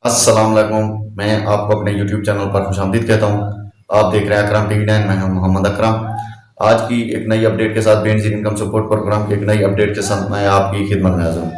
अस्सलाम वालेकुम। मैं आपको अपने YouTube चैनल पर खुशामदीद कहता हूँ। आप देख रहे हैं अकरम टीवी 9। मैं हूं मोहम्मद अकरम। आज की एक नई अपडेट के साथ बेनजीर इनकम सपोर्ट प्रोग्राम की एक नई अपडेट के साथ मैं आपकी खिदमत में हाजिर हूँ।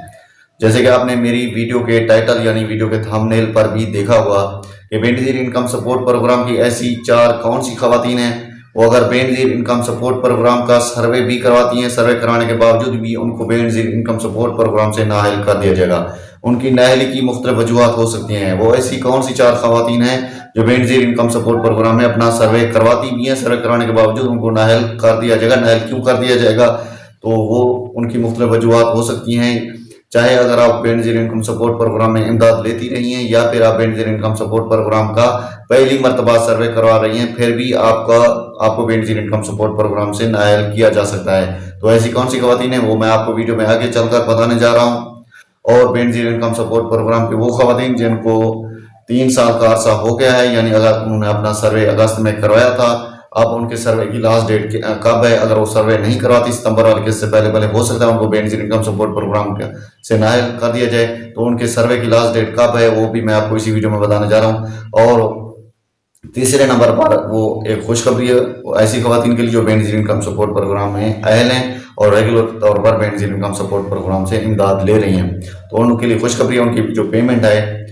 जैसे कि आपने मेरी वीडियो के टाइटल यानी वीडियो के थंबनेल पर भी देखा हुआ कि बेनजीर इनकम सपोर्ट प्रोग्राम की ऐसी चार कौन सी खवातीन हैं वो अगर बेनजीर इनकम सपोर्ट प्रोग्राम का सर्वे भी करवाती हैं, सर्वे कराने के बावजूद भी उनको बेनजीर इनकम सपोर्ट प्रोग्राम से नाअहल कर दिया जाएगा। उनकी नाअहली की मुख्तलिफ वजूहत हो सकती हैं। वो ऐसी कौन सी चार खवातीन हैं जो बेनजीर इनकम सपोर्ट प्रोग्राम में अपना सर्वे करवाती भी हैं, सर्वे कराने के बावजूद उनको नाअहल कर दिया जाएगा। नाअहल क्यों कर दिया जाएगा? तो वो उनकी मुख्तलिफ वजूहत हो सकती हैं। चाहे अगर आप बेनजीर इनकम सपोर्ट प्रोग्राम में इमदाद लेती रही हैं या फिर आप बेनजीर इनकम सपोर्ट प्रोग्राम का पहली मरतबा सर्वे करवा रही हैं, फिर भी आपको बेनजीर इनकम सपोर्ट प्रोग्राम से नाअहल किया जा सकता है। तो ऐसी कौन सी खवातीन है वो मैं आपको वीडियो में आगे चलकर बताने जा रहा हूँ। और बेनजीर इनकम सपोर्ट प्रोग्राम की वो खवातीन जिनको 3 साल का अरसा हो गया है, यानी अगर उन्होंने अपना सर्वे अगस्त में करवाया था, अब उनके सर्वे की लास्ट डेट कब है? अगर वो सर्वे नहीं करवाती सितंबर वाले किस्त से पहले पहले, हो सकता है उनको बेनजीर इनकम सपोर्ट प्रोग्राम से नाअहल कर दिया जाए। तो उनके सर्वे की लास्ट डेट कब है वो भी मैं आपको इसी वीडियो में बताने जा रहा हूँ। और तीसरे नंबर पर वो एक खुशखबरी है ऐसी खवातीन के लिए जो बेनजीर इनकम सपोर्ट प्रोग्राम में अहल हैं और रेगुलर तौर पर बेनजीर इनकम सपोर्ट प्रोग्राम से इमदाद ले रही हैं। तो उनके लिए खुशखबरी है, उनकी जो पेमेंट है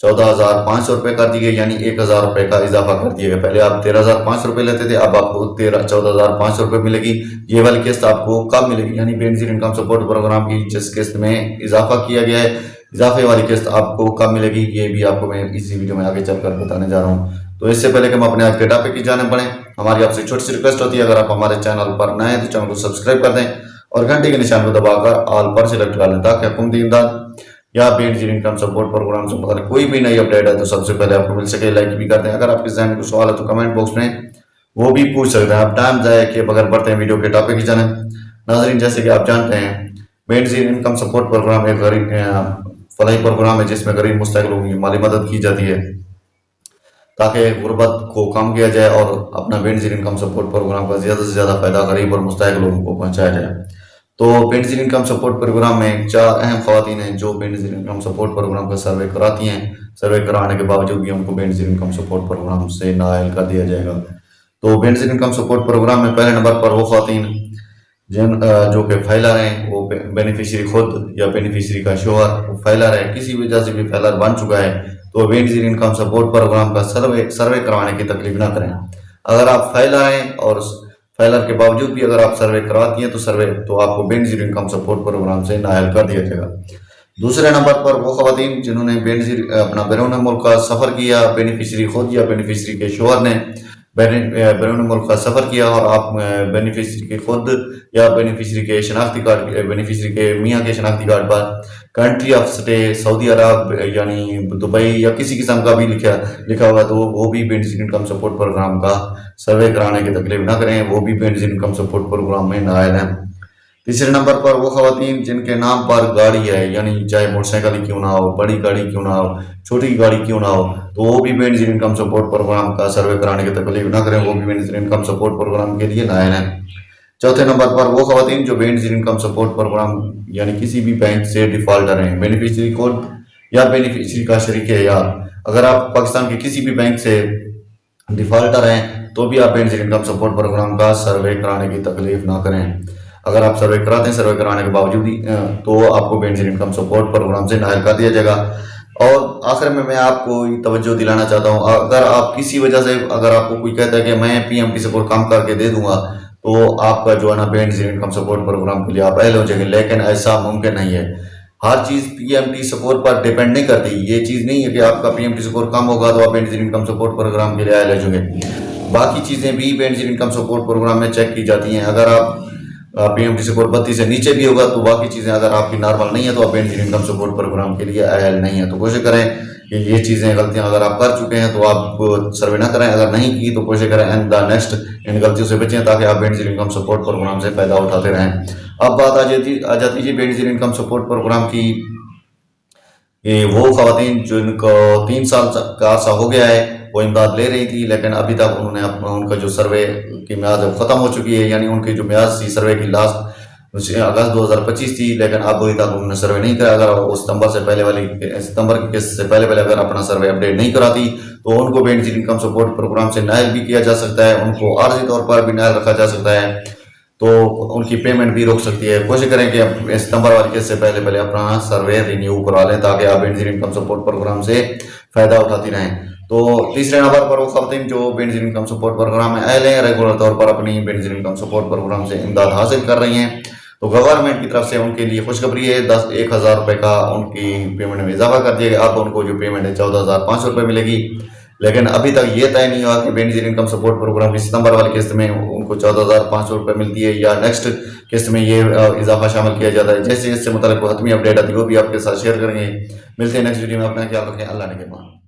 14,500 रुपये कर दी गई, यानी 1,000 रुपये का इजाफा कर दिया गया। पहले आप 13,500 रुपये लेते थे, अब आपको 14,500 रुपये मिलेगी। ये वाली किस्त आपको कब मिलेगी? यानी बेनजीर इनकम सपोर्ट प्रोग्राम की जिस किस्त में इजाफा किया गया है, इजाफे वाली किस्त आपको कब मिलेगी ये भी आपको मैं इसी वीडियो में आगे चलकर बताने जा रहा हूँ। तो इससे पहले कि हम अपने आज के टॉपिक की जाने बढ़े, हमारी आपसे छोटी सी रिक्वेस्ट होती है, अगर आप हमारे चैनल पर नए हैं तो चैनल को सब्सक्राइब कर दें और घंटे के निशान को दबाकर ऑल पर सिलेक्ट कर लें ताकि हुकूमती इमदाद या बेनजीर इनकम सपोर्ट प्रोग्राम से मतलब कोई भी नई अपडेट है तो सबसे पहले आपको मिल सके। लाइक भी कर दें। अगर आपके जहन में कोई सवाल है तो कमेंट बॉक्स में वो भी पूछ सकते हैं। आप टाइम जाए कि बगैर बढ़ते हैं वीडियो के टॉपिक की जाने। नाजरीन, जैसे कि आप जानते हैं बेनजीर इनकम सपोर्ट प्रोग्राम एक गरीब फलाही प्रोग्राम है जिसमें गरीब मुस्तहक लोगों की माली मदद की जाती है ताकि गुर्बत को कम किया जाए और अपना बेनजीर इनकम सपोर्ट प्रोग्राम का ज़्यादा से ज़्यादा फायदा गरीब और मुस्तहक लोगों को पहुंचाया जाए। तो बेनजीर इनकम सपोर्ट प्रोग्राम में 4 अहम खवातीन हैं जो बेनजीर इनकम सपोर्ट प्रोग्राम का सर्वे कराती हैं। सर्वे कराने के बावजूद भी उनको बेनजीर इनकम सपोर्ट प्रोग्राम से नाअहल कर दिया जाएगा। तो बेनजीर इनकम सपोर्ट प्रोग्राम में पहले नंबर पर वो खवातीन जो कि फैलर हैं, वो बेनिफिशरी खुद या बेनिफिशरी का शोहर फैलर है, किसी वजह से भी फैलर बन चुका है, तो बेनजीर इनकम सपोर्ट प्रोग्राम का सर्वे करवाने की तकलीफ ना करें। अगर आप फैलर हैं और फैलर के बावजूद भी अगर आप सर्वे करवाती हैं तो आपको बेनजीर इनकम सपोर्ट प्रोग्राम से नाअहल कर दिया जाएगा। दूसरे नंबर पर वो खवातीन जिन्होंने बेनजीर अपना बैरून मुल्क का सफ़र किया, बेनिफिशरी खुद या बेनिफिशरी के शोहर ने बैरून मुल्क का सफ़र किया और आप बेनिफिशरी के खुद या बेनिफिशरी के शनाख्ती कार्ड, बेनिफिशरी के मियाँ के शनाख्ती कार्ड पर कंट्री ऑफ स्टे सऊदी अरब यानी दुबई या किसी किस्म का भी लिखा हुआ तो वो भी बेनजीर इनकम सपोर्ट प्रोग्राम का सर्वे कराने की तकलीफ ना करें, वो भी बेनजीर इनकम सपोर्ट प्रोग्राम में नाअहल हैं। तीसरे नंबर पर वो खवातीन जिनके नाम पर गाड़ी है, यानी चाहे मोटरसाइकिल ही क्यों ना हो, बड़ी गाड़ी क्यों ना हो, छोटी गाड़ी क्यों ना हो, तो वो भी बेनजीर इनकम सपोर्ट प्रोग्राम का सर्वे कराने की तकलीफ ना करें, वो भी बेनजीर इनकम सपोर्ट प्रोग्राम के लिए नाअहल हैं। चौथे नंबर पर वो खवातीन जो बेनजीर इनकम सपोर्ट प्रोग्राम यानी किसी भी बैंक से डिफॉल्टर हैं, बेनिफिशरी खुद या बेनिफिशरी का शरीक है, या अगर आप पाकिस्तान के किसी भी बैंक से डिफॉल्टर हैं तो भी आप बेनजीर इनकम सपोर्ट प्रोग्राम का सर्वे कराने की तकलीफ ना करें। अगर आप सर्वे कराते हैं, सर्वे कराने के बावजूद ही तो आपको बेनजीर इनकम सपोर्ट प्रोग्राम से नाअहल कर दिया जाएगा। और आखिर में मैं आपको तवज्जो दिलाना चाहता हूँ, अगर आप किसी वजह से अगर आपको कोई कहता है कि मैं पीएमटी सपोर्ट कम करके दे दूंगा तो आपका जो है ना बेनजीर इनकम सपोर्ट प्रोग्राम के लिए आप अहल हो जाएंगे, लेकिन ऐसा मुमकिन नहीं है। हर चीज़ पीएमटी सपोर्ट पर डिपेंड नहीं करती। ये चीज़ नहीं है कि आपका पीएमटी सपोर्ट कम होगा तो आप बेनजीर इनकम सपोर्ट प्रोग्राम के लिए अहल हो जाएंगे। बाकी चीज़ें भी बेनजीर इनकम सपोर्ट प्रोग्राम में चेक की जाती हैं। अगर आप पीएमटी सपोर्ट 32 से नीचे भी होगा तो बाकी चीज़ें अगर आपकी नॉर्मल नहीं है तो आप बेनजीर इनकम सपोर्ट प्रोग्राम के लिए अहल नहीं है। तो कोशिश करें कि ये चीज़ें गलतियां अगर आप कर चुके हैं तो आप सर्वे ना करें, अगर नहीं की तो कोशिश करें एंड द नेक्स्ट इन गलतियों से बचें ताकि आप बेनजीर इनकम सपोर्ट प्रोग्राम से फ़ायदा उठाते रहें। अब बात आ जाती है बेनजीर इनकम सपोर्ट प्रोग्राम की। ये वो खवातीन जिनको 3 साल का अरसा हो गया है वो इमदाद ले रही थी, लेकिन अभी तक उनका जो सर्वे की म्याद है ख़त्म हो चुकी है, यानी उनकी जो म्याद थी सर्वे की लास्ट अगस्त 2025 थी, लेकिन अभी तक उन्होंने सर्वे नहीं करा। अगर वो सितंबर की किस्त से पहले अगर अपना सर्वे अपडेट नहीं कराती तो उनको बेनिफिशियरी इनकम सपोर्ट प्रोग्राम से नायल भी किया जा सकता है, उनको आर्जी तौर पर भी नायल रखा जा सकता है, तो उनकी पेमेंट भी रोक सकती है। कोशिश करें कि सितंबर वाली किस्त से पहले अपना सर्वे रिन्यू करा लें ताकि आप बेनिफिशियरी इनकम सपोर्ट प्रोग्राम से फायदा उठाती रहें। तो तीसरे नंबर पर वो खवातीन जो बेनिफिशियरी इनकम सपोर्ट प्रोग्राम में आए हैं, रेगुलर तौर पर अपनी बेनिफिशियरी इनकम सपोर्ट प्रोग्राम से इमदाद हासिल कर रही हैं, तो गवर्नमेंट की तरफ से उनके लिए खुशखबरी है। 1,000 रुपये का उनकी पेमेंट में इजाफा कर दिया गया। अब उनको जो पेमेंट है 14,500 रुपये मिलेगी। लेकिन अभी तक ये तय नहीं हुआ कि बेनिफिशियरी इनकम सपोर्ट प्रोग्राम की सितंबर वाली किस्त में उनको 14,500 रुपये मिलती है या नेक्स्ट किस्त में ये इजाफा शामिल किया जाता है। जैसे इससे मुताल्लिक हतमी अपडेट आती है वो भी आपके साथ शेयर करेंगे। मिलते हैं नेक्स्ट वीडियो में। अपना ख्याल रखें। अल्लाह ने के मान।